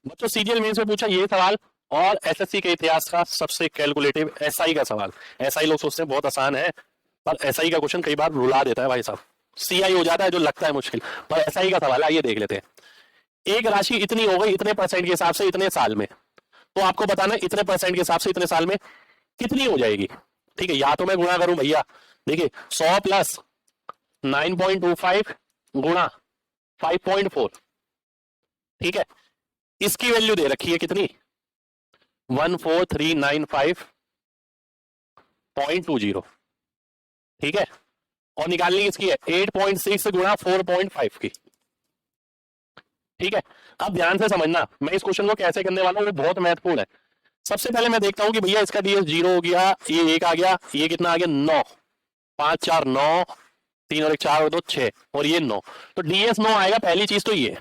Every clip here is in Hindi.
बच्चों सीजीएल मेंस में पूछा ये सवाल, और एसएससी के इतिहास का सबसे कैलकुलेटिव एसआई का सवाल। एसआई लोग सोचते हैं बहुत आसान है, पर एसआई का क्वेश्चन कई बार रुला देता है भाई साहब। सीआई हो जाता है जो लगता है मुश्किल, पर एसआई का सवाल है, आइए देख लेते हैं। एक राशि इतनी हो गई इतने परसेंट के हिसाब से इतने साल में, तो आपको बताना है इतने परसेंट के हिसाब से इतने साल में कितनी हो जाएगी। ठीक है, या तो मैं गुणा करूं भैया, देखिए 100 प्लस 9.25 गुणा 5.4, ठीक है, इसकी वैल्यू दे रखी है कितनी, 14395.20, ठीक है, और निकालनी किसकी है 8.6 गुणा 4.5 की। ठीक है, अब ध्यान से समझना मैं इस क्वेश्चन को कैसे करने वाला हूं, वो बहुत महत्वपूर्ण है। सबसे पहले मैं देखता हूं कि भैया इसका डीएस 0 हो गया, ये 1 आ गया, ये कितना आ गया 9, 5 4 9, 3 और 1 4 और 2 6, और ये 9, तो डीएस 9 आएगा, पहली चीज तो ये।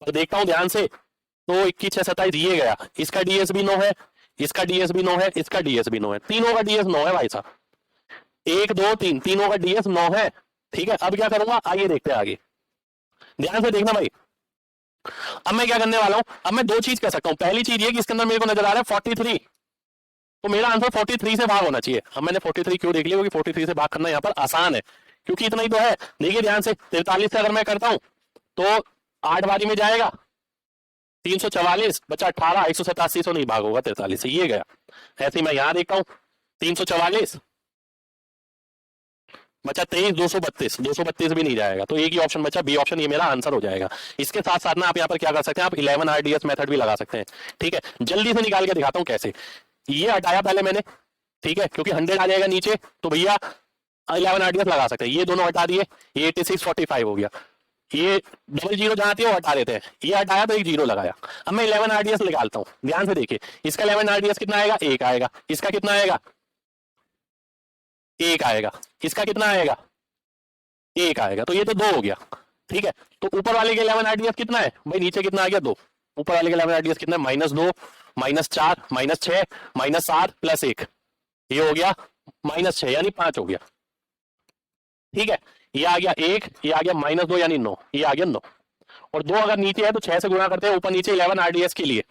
और देखता हूं ध्यान से, तो 21 6 27 ये गया, इसका डीएस भी 9 है, इसका डीएस भी 9 है, इसका डीएस भी 9 है, तीनों का डीएस 9 है भाई साहब, 1 2 3 तीनों का डीएस 9 है। ठीक है, अब क्या करूंगा, आइए देखते हैं आगे, ध्यान से देखना भाई। अब मैं क्या करने वाला हूं, अब मैं दो चीज कर सकता हूं। पहली चीज ये कि इसके अंदर मेरे को नजर आ रहा है 43, तो मेरा आंसर 43 से भाग होना चाहिए। अब मैंने 43 क्यों देख लिया, क्योंकि 43 से भाग करना यहाँ पर आसान है, क्योंकि इतना ही तो है। देखिए ध्यान से, 43 से अगर मैं करता हूं तो 8 बारी में जाएगा, 344 बचा 18, 187 से नहीं भाग होगा 43 से, ये गया। ऐसे ही मैं यहां देखता हूं, 344 बचा 23, 232, 232 भी नहीं जाएगा, तो एक ही ऑप्शन बचा, बी ऑप्शन, ये मेरा आंसर हो जाएगा। इसके साथ साथ ना आप यहाँ पर क्या कर सकते हैं, आप 11 RDS मेथड भी लगा सकते हैं। ठीक है, जल्दी से निकाल के दिखाता हूँ कैसे। ये हटाया पहले मैंने, ठीक है, क्योंकि 100 आ जाएगा नीचे, तो भैया 11 RDS लगा सकते हैं। ये दोनों हटा दिए, ये 86 45 हो गया, ये डबल जीरो जहां आती है वो हटा देते हैं, ये हटाया तो एक जीरो लगाया। अब मैं 11 RDS निकालता हूँ, ध्यान से देखिए, इसका 11 RDS कितना आएगा, 1 आएगा, इसका कितना आएगा, 1 आएगा, इसका कितना आएगा, 1 आएगा, तो ये तो 2 हो गया। ठीक है, तो ऊपर वाले के 11 RDS कितना है भाई, नीचे कितना आ गया 2, ऊपर वाले के 11 RDS कितना है, -2 -4 -6 -7 +1, ये हो गया -6 यानी 5 हो गया। ठीक है, ये आ गया 1, ये आ गया -2 यानी 9, ये आ गया 9, और 2 अगर नीचे है तो 6 से गुणा करते हैं ऊपर नीचे 11 RDS के लिए।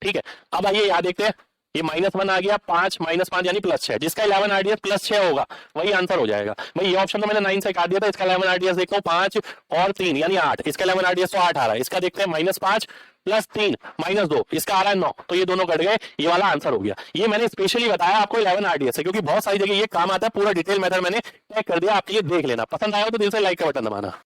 ठीक है, अब आइए यहाँ देखते हैं, ये -1 आ गया, 5 -5 यानी +6, जिसका 11 RDS +6 होगा वही आंसर हो जाएगा। भाई ये ऑप्शन तो मैंने 9 से काट दिया था, इसका 11 RDS देखता हूँ 5 और 3 यानी 8, इसका 11 RDS तो 8 आ रहा है, इसका देखते हैं -5 +3 -2, इसका आ रहा है 9, तो ये दोनों कट गए, ये वाला आंसर हो गया। ये मैंने स्पेशली बताया आपको 11 RDS है, क्योंकि बहुत सारी जगह ये काम आता है, पूरा डिटेल मेथड मैंने चेक कर दिया, आपके लिए देख लेना। पसंद आया तो दिल से लाइक का बटन दबाना।